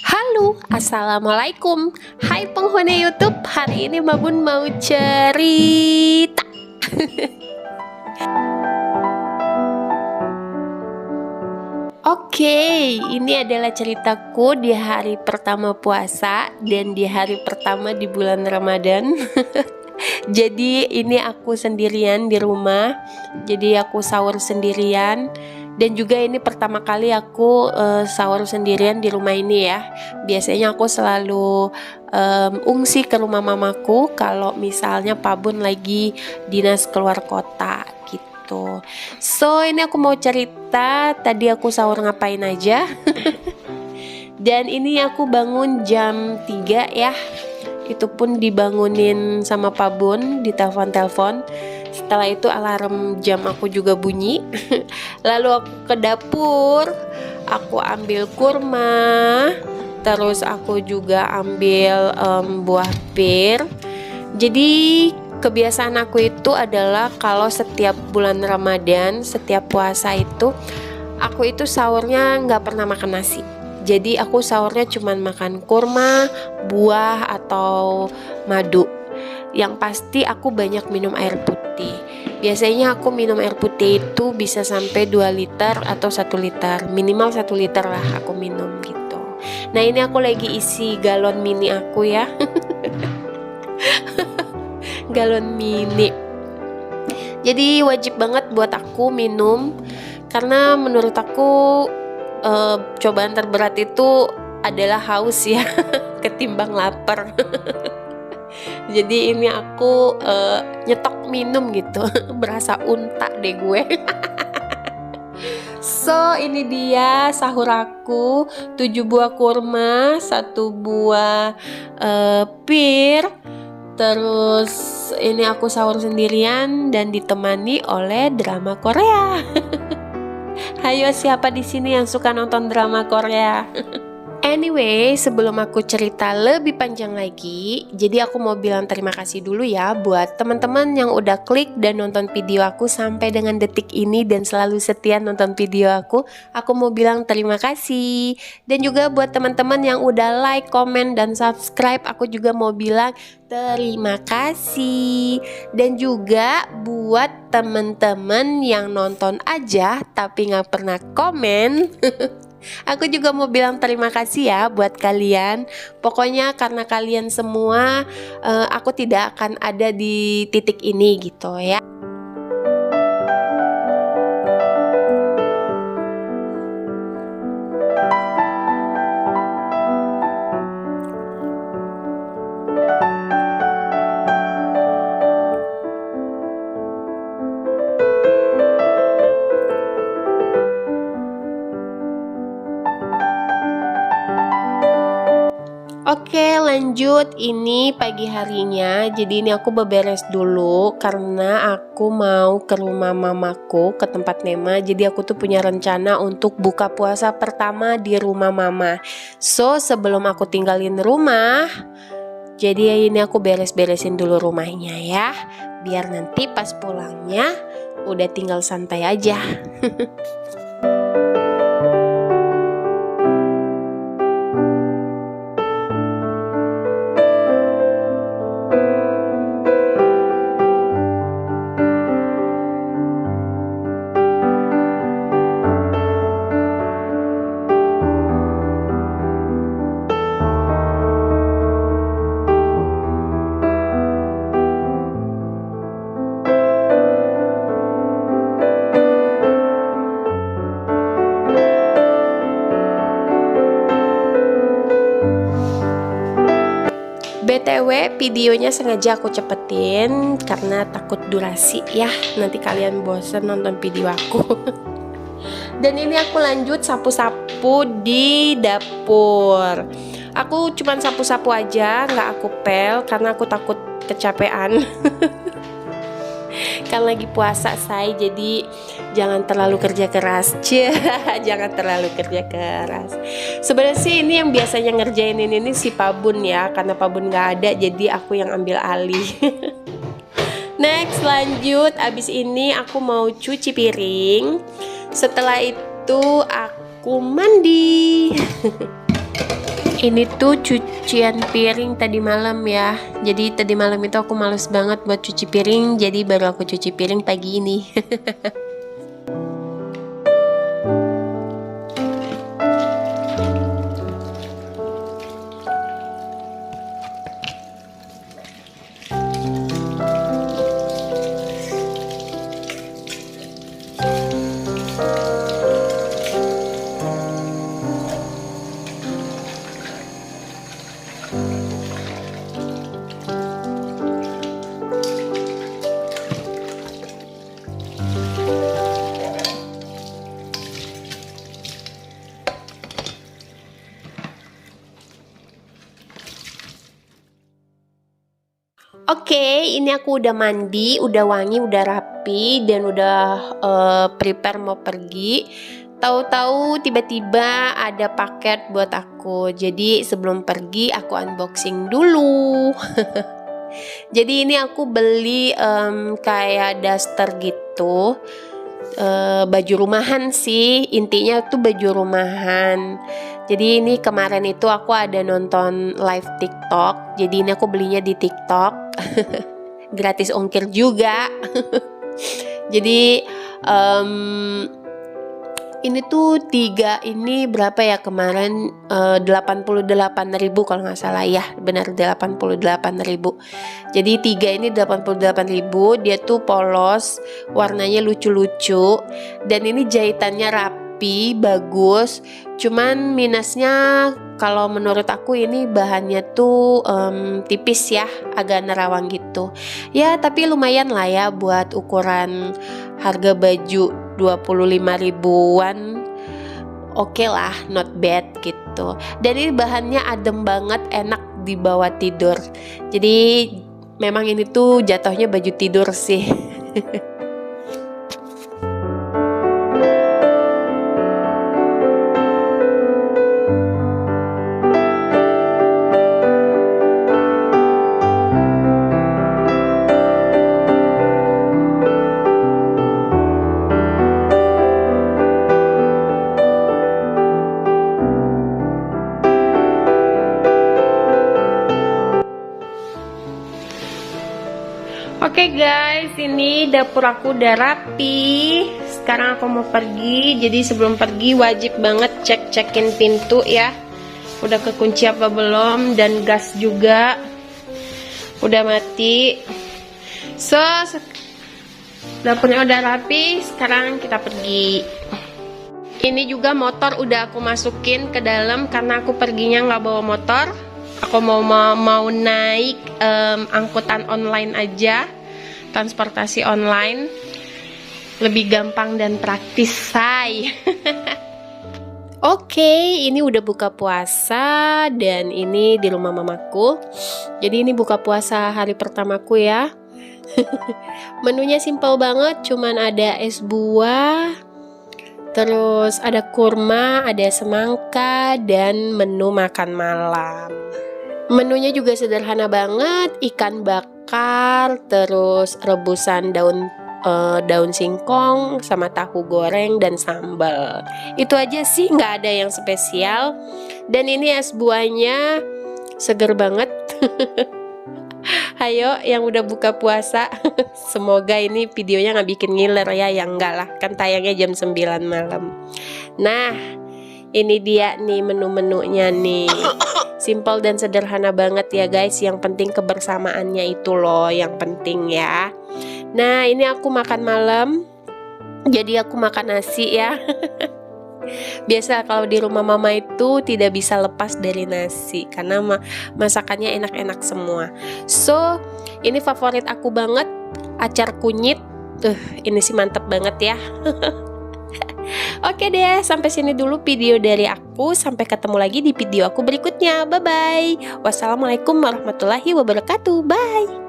Halo, assalamualaikum. Hai penghuni YouTube, hari ini Babun mau cerita. Oke, ini adalah ceritaku di hari pertama puasa dan di hari pertama di bulan Ramadan. Jadi ini aku sendirian di rumah. Jadi aku sahur sendirian. Dan juga ini pertama kali aku sahur sendirian di rumah ini ya. Biasanya aku selalu ungsi ke rumah mamaku kalau misalnya Pak Bun lagi dinas keluar kota gitu. So ini aku mau cerita, tadi aku sahur ngapain aja. Dan ini aku bangun jam 3 ya. Itu pun dibangunin sama Pak Bun, ditelepon-telepon. Setelah itu alarm jam aku juga bunyi. Lalu aku ke dapur, aku ambil kurma, terus aku juga ambil buah pir. Jadi kebiasaan aku itu adalah kalau setiap bulan Ramadan, setiap puasa itu, aku itu sahurnya nggak pernah makan nasi. Jadi aku sahurnya cuman makan kurma, buah atau madu. Yang pasti aku banyak minum air putih. Biasanya aku minum air putih itu bisa sampai 2 liter atau 1 liter. Minimal 1 liter lah aku minum gitu. Nah ini aku lagi isi galon mini aku ya. Galon mini. Jadi wajib banget buat aku minum. Karena menurut aku cobaan terberat itu adalah haus ya. Ketimbang lapar. Jadi ini aku nyetok minum gitu. Berasa unta deh gue. So ini dia sahur aku, 7 buah kurma, 1 buah pir. Terus ini aku sahur sendirian dan ditemani oleh drama Korea. Hayo, siapa di sini yang suka nonton drama Korea? Anyway, sebelum aku cerita lebih panjang lagi, jadi aku mau bilang terima kasih dulu ya buat teman-teman yang udah klik dan nonton video aku sampai dengan detik ini dan selalu setia nonton video aku. Aku mau bilang terima kasih. Dan juga buat teman-teman yang udah like, komen, dan subscribe, aku juga mau bilang terima kasih. Dan juga buat teman-teman yang nonton aja tapi nggak pernah komen. Aku juga mau bilang terima kasih ya buat kalian. Pokoknya karena kalian semua aku tidak akan ada di titik ini gitu ya. Oke, lanjut. Ini pagi harinya. Jadi ini aku beberes dulu karena aku mau ke rumah mamaku, ke tempat Nema. Jadi aku tuh punya rencana untuk buka puasa pertama di rumah mama. So sebelum aku tinggalin rumah, jadi ini aku beres-beresin dulu rumahnya ya. Biar nanti pas pulangnya udah tinggal santai aja. BTW videonya sengaja aku cepetin karena takut durasi ya. Nanti kalian bosen nonton video aku. Dan ini aku lanjut sapu-sapu di dapur. Aku cuman sapu-sapu aja, nggak aku pel karena aku takut kecapean. Kan lagi puasa say, jadi jangan terlalu kerja keras. Jangan terlalu kerja keras. Sebenarnya sih ini yang biasanya ngerjain ini si Pak Bun ya, karena Pak Bun nggak ada jadi aku yang ambil alih. Next lanjut, abis ini aku mau cuci piring. Setelah itu aku aku mandi. Ini tuh cucian piring tadi malam ya. Jadi tadi malam itu aku males banget buat cuci piring, jadi baru aku cuci piring pagi ini. Oke, ini aku udah mandi, udah wangi, udah rapi, dan udah prepare mau pergi. Tahu-tahu tiba-tiba ada paket buat aku. Jadi sebelum pergi aku unboxing dulu. Jadi ini aku beli kayak daster gitu. Baju rumahan sih, intinya tuh baju rumahan. Jadi ini kemarin itu aku ada nonton live TikTok. Jadi ini aku belinya di TikTok. Gratis ongkir juga. Jadi ini tuh 3 ini berapa ya kemarin, 88.000 kalau nggak salah ya, benar 88.000. Jadi 3 ini 88.000, dia tuh polos, warnanya lucu-lucu, dan ini jahitannya rapi, bagus. Cuman minusnya kalau menurut aku ini bahannya tuh tipis ya, agak nerawang gitu. Ya tapi lumayan lah ya buat ukuran harga baju 25 ribuan. Oke lah, not bad gitu. Dan ini bahannya adem banget, enak dibawa tidur. Jadi memang ini tuh jatuhnya baju tidur sih. Oke guys, ini dapur aku udah rapi. Sekarang aku mau pergi. Jadi sebelum pergi wajib banget cek-cekin pintu ya. Udah kekunci apa belum, dan gas juga udah mati. So, dapurnya udah rapi. Sekarang kita pergi. Ini juga motor udah aku masukin ke dalam karena aku perginya nggak bawa motor. Aku mau naik angkutan online aja, transportasi online, lebih gampang dan praktis, say. Oke, ini udah buka puasa dan ini di rumah mamaku. Jadi ini buka puasa hari pertamaku ya. Menunya simple banget, cuman ada es buah, terus ada kurma, ada semangka, dan menu makan malam. Menunya juga sederhana banget, ikan bakar, terus rebusan daun singkong, sama tahu goreng dan sambal. Itu aja sih, nggak ada yang spesial. Dan ini es buahnya seger banget. Hayo yang udah buka puasa. Semoga ini videonya nggak bikin ngiler ya, yang enggak lah, kan tayangnya jam 9 malam. Nah, ini dia nih menu-menunya nih. Simple dan sederhana banget ya guys. Yang penting kebersamaannya itu loh yang penting ya. Nah, ini aku makan malam. Jadi aku makan nasi ya. Biasa kalau di rumah mama itu tidak bisa lepas dari nasi karena masakannya enak-enak semua. So, ini favorit aku banget, acar kunyit. Ini sih mantep banget ya. Oke deh, sampai sini dulu video dari aku. Sampai ketemu lagi di video aku berikutnya. Bye-bye. Wassalamualaikum warahmatullahi wabarakatuh. Bye.